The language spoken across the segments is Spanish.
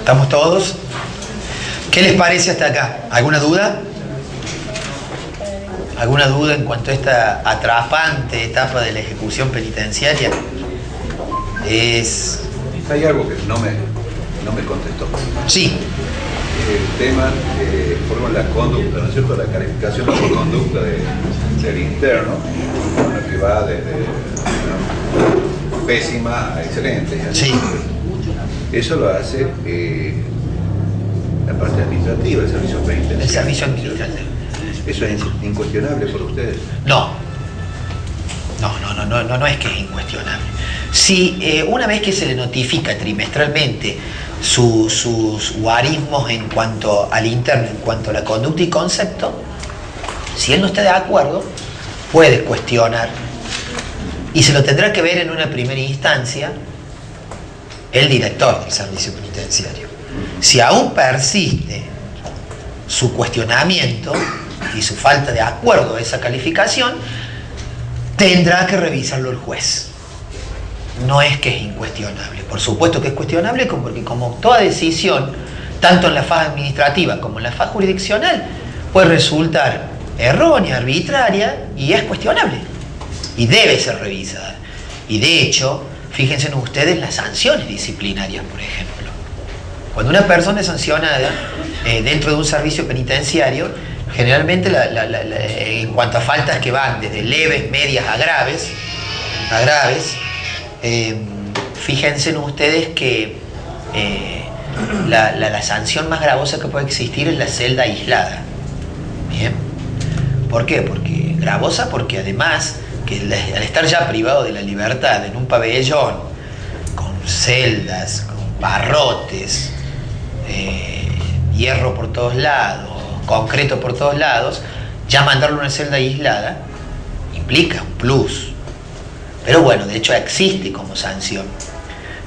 ¿Estamos todos? ¿Qué les parece hasta acá? ¿Alguna duda? ¿Alguna duda en cuanto a esta atrapante etapa de la ejecución penitenciaria? Hay algo que no me contestó. Sí. El tema, por ejemplo, la conducta, ¿no es cierto? La calificación de la conducta del interno, bueno, que va desde pésima a excelente. Sí. Eso lo hace la parte administrativa, el servicio penitenciario. El servicio administrativo. ¿Eso es incuestionable por ustedes? No es que es incuestionable. Si una vez que se le notifica trimestralmente sus guarismos en cuanto al interno, en cuanto a la conducta y concepto, si él no está de acuerdo, puede cuestionar. Y se lo tendrá que ver en una primera instancia el director del servicio penitenciario. Si aún persiste su cuestionamiento y su falta de acuerdo a esa calificación, tendrá que revisarlo el juez. No es que es incuestionable. Por supuesto que es cuestionable porque como toda decisión, tanto en la fase administrativa como en la fase jurisdiccional, puede resultar errónea, arbitraria y es cuestionable. Y debe ser revisada. Y de hecho, fíjense ustedes las sanciones disciplinarias, por ejemplo. Cuando una persona es sancionada dentro de un servicio penitenciario, generalmente en cuanto a faltas que van desde leves, medias a graves, fíjense ustedes que la sanción más gravosa que puede existir es la celda aislada. ¿Bien? ¿Por qué? Porque gravosa porque además que al estar ya privado de la libertad en un pabellón con celdas, con barrotes, hierro por todos lados, concreto por todos lados, ya mandarlo a una celda aislada implica un plus. Pero bueno, de hecho existe como sanción.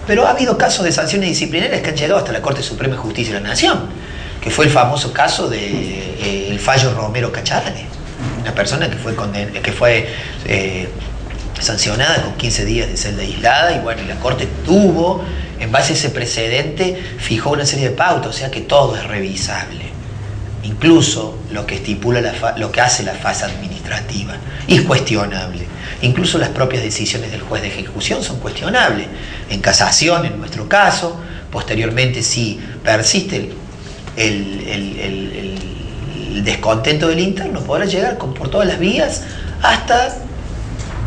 Pero ha habido casos de sanciones disciplinarias que han llegado hasta la Corte Suprema de Justicia de la Nación, que fue el famoso caso del fallo Romero Cacharane, una persona que fue sancionada con 15 días de celda aislada, y bueno, la Corte tuvo, en base a ese precedente, fijó una serie de pautas, o sea que todo es revisable. Incluso lo que estipula lo que hace la fase administrativa, y es cuestionable. Incluso las propias decisiones del juez de ejecución son cuestionables. En casación, en nuestro caso, posteriormente, si persiste el descontento del interno, podrá llegar por todas las vías hasta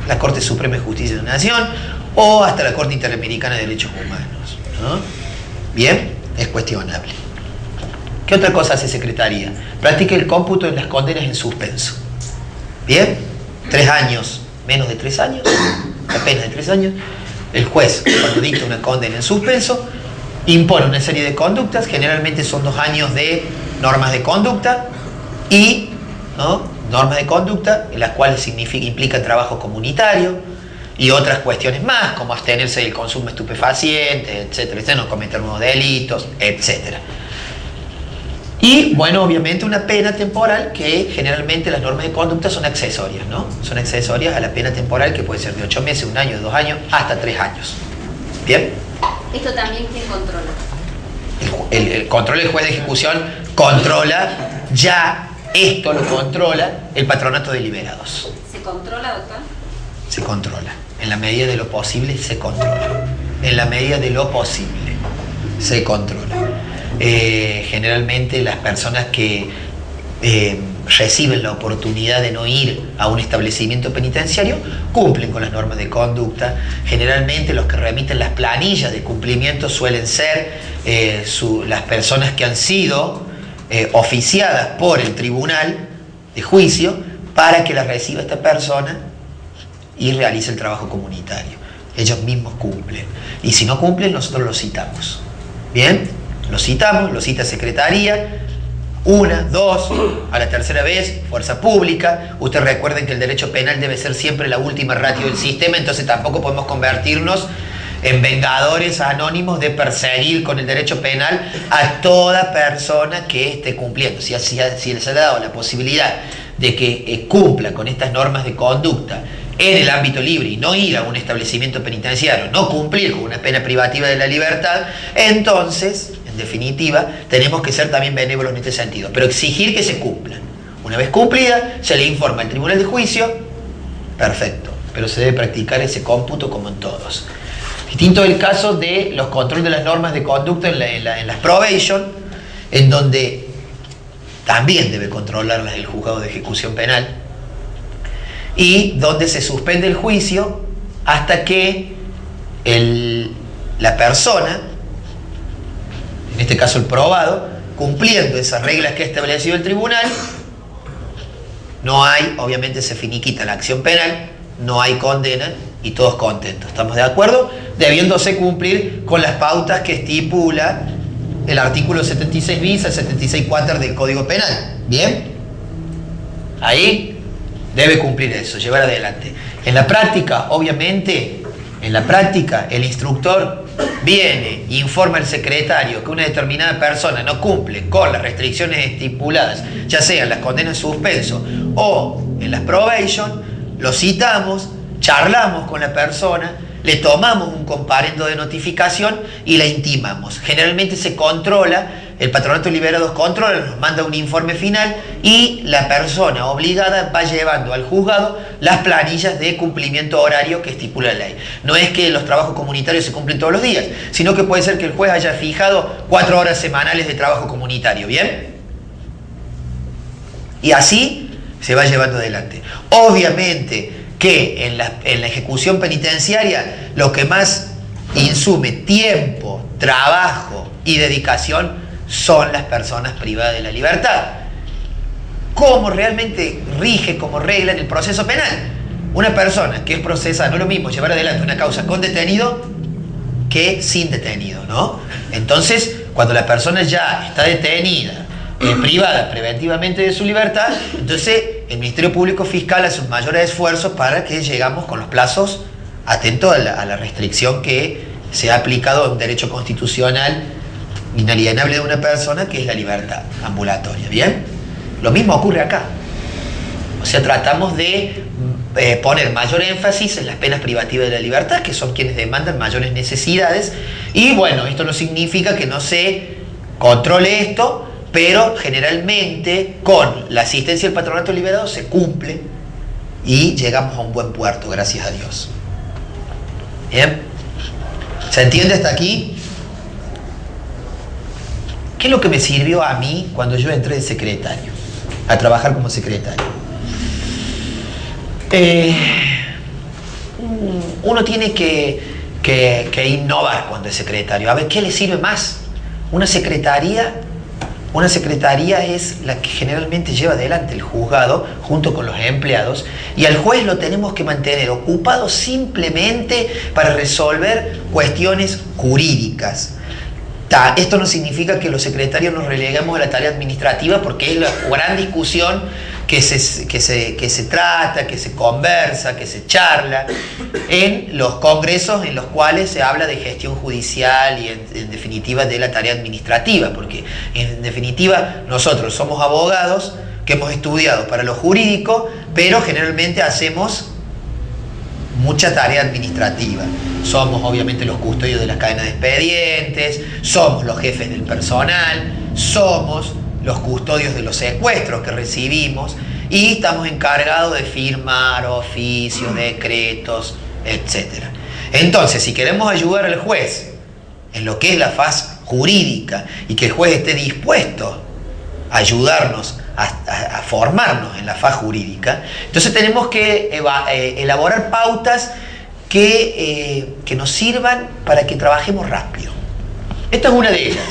la Corte Suprema de Justicia de la Nación o hasta la Corte Interamericana de Derechos Humanos, ¿no? Bien, es cuestionable. ¿Qué otra cosa hace Secretaría? Practica el cómputo de las condenas en suspenso. Bien, 3 años, menos de 3 años, apenas de 3 años, el juez, cuando dicta una condena en suspenso, impone una serie de conductas, generalmente son 2 años de normas de conducta y, ¿no?, normas de conducta en las cuales implica trabajo comunitario y otras cuestiones más, como abstenerse del consumo estupefaciente, etcétera, no cometer nuevos delitos, etcétera. Y, bueno, obviamente una pena temporal que generalmente las normas de conducta son accesorias, ¿no? Son accesorias a la pena temporal que puede ser de 8 meses, 1 año, 2 años, hasta 3 años. ¿Bien? ¿Esto también quién controla? El control del juez de ejecución controla, ya esto lo controla el patronato de liberados. ¿Se controla, doctor? Se controla. En la medida de lo posible se controla. En la medida de lo posible se controla. Generalmente las personas que reciben la oportunidad de no ir a un establecimiento penitenciario cumplen con las normas de conducta. Generalmente los que remiten las planillas de cumplimiento suelen ser las personas que han sido oficiadas por el tribunal de juicio para que las reciba esta persona y realice el trabajo comunitario. Ellos mismos cumplen. Y si no cumplen, nosotros los citamos. ¿Bien? Lo citamos, lo cita Secretaría, 1, 2, a la tercera vez, fuerza pública. Ustedes recuerden que el derecho penal debe ser siempre la última ratio del sistema, entonces tampoco podemos convertirnos en vengadores anónimos de perseguir con el derecho penal a toda persona que esté cumpliendo. Si se le ha dado la posibilidad de que cumpla con estas normas de conducta en el ámbito libre y no ir a un establecimiento penitenciario, no cumplir con una pena privativa de la libertad, entonces, en definitiva, tenemos que ser también benévolos en este sentido, pero exigir que se cumplan. Una vez cumplida, se le informa al tribunal de juicio, perfecto, pero se debe practicar ese cómputo como en todos. Distinto el caso de los controles de las normas de conducta en las probation, en donde también debe controlarlas el juzgado de ejecución penal, y donde se suspende el juicio hasta que la persona, en este caso el probado, cumpliendo esas reglas que ha establecido el tribunal, no hay, obviamente se finiquita la acción penal, no hay condena y todos contentos. ¿Estamos de acuerdo? Debiéndose cumplir con las pautas que estipula el artículo 76 bis al 76 quater del Código Penal. ¿Bien? Ahí debe cumplir eso, llevar adelante. En la práctica, obviamente, el instructor viene, informa al secretario que una determinada persona no cumple con las restricciones estipuladas, ya sea en las condenas en suspenso o en las probation, lo citamos, charlamos con la persona, le tomamos un comparendo de notificación y la intimamos. Generalmente se controla, el Patronato de Liberados controla, nos manda un informe final y la persona obligada va llevando al juzgado las planillas de cumplimiento horario que estipula la ley. No es que los trabajos comunitarios se cumplen todos los días, sino que puede ser que el juez haya fijado 4 horas semanales de trabajo comunitario, ¿bien? Y así se va llevando adelante. Obviamente que en la ejecución penitenciaria lo que más insume tiempo, trabajo y dedicación son las personas privadas de la libertad. ¿Cómo realmente rige como regla en el proceso penal? Una persona que es procesada, no es lo mismo llevar adelante una causa con detenido que sin detenido, ¿no? Entonces, cuando la persona ya está detenida, privada preventivamente de su libertad, entonces el Ministerio Público Fiscal hace un mayor esfuerzo para que llegamos con los plazos atentos a la restricción que se ha aplicado a un derecho constitucional inalienable de una persona, que es la libertad ambulatoria. ¿Bien? Lo mismo ocurre acá. O sea, tratamos de poner mayor énfasis en las penas privativas de la libertad, que son quienes demandan mayores necesidades, y bueno, esto no significa que no se controle esto, pero generalmente con la asistencia del Patronato de Liberados se cumple y llegamos a un buen puerto, gracias a Dios. ¿Bien? ¿Se entiende hasta aquí? ¿Qué es lo que me sirvió a mí cuando yo entré de secretario, a trabajar como secretario? Uno tiene que innovar cuando es secretario. A ver, ¿qué le sirve más? Una secretaría es la que generalmente lleva adelante el juzgado junto con los empleados, y al juez lo tenemos que mantener ocupado simplemente para resolver cuestiones jurídicas. Esto no significa que los secretarios nos relegamos a la tarea administrativa, porque es la gran discusión que se trata, que se conversa, que se charla en los congresos en los cuales se habla de gestión judicial y en definitiva de la tarea administrativa, porque en definitiva nosotros somos abogados que hemos estudiado para lo jurídico, pero generalmente hacemos mucha tarea administrativa. Somos obviamente los custodios de las cadenas de expedientes, somos los jefes del personal, somos los custodios de los secuestros que recibimos, y estamos encargados de firmar oficios, decretos, etc. Entonces, si queremos ayudar al juez en lo que es la faz jurídica y que el juez esté dispuesto a ayudarnos a formarnos en la faz jurídica, entonces tenemos que elaborar pautas que nos sirvan para que trabajemos rápido. Esta es una de ellas.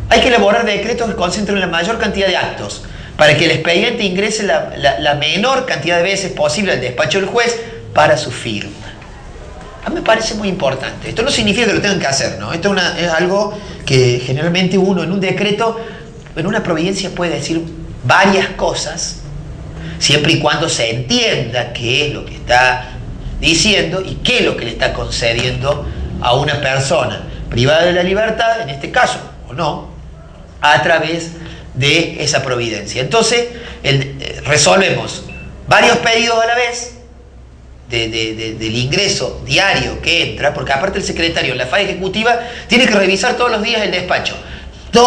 Hay que elaborar decretos que concentren la mayor cantidad de actos para que el expediente ingrese la menor cantidad de veces posible al despacho del juez para su firma. A mí me parece muy importante. Esto no significa que lo tengan que hacer, ¿no? Esto es algo que generalmente uno en un decreto, en una providencia, puede decir varias cosas, siempre y cuando se entienda qué es lo que está diciendo y qué es lo que le está concediendo a una persona privada de la libertad, en este caso, o no, a través de esa providencia. Entonces, resolvemos varios pedidos a la vez del ingreso diario que entra, porque aparte el secretario en la fase ejecutiva tiene que revisar todos los días el despacho.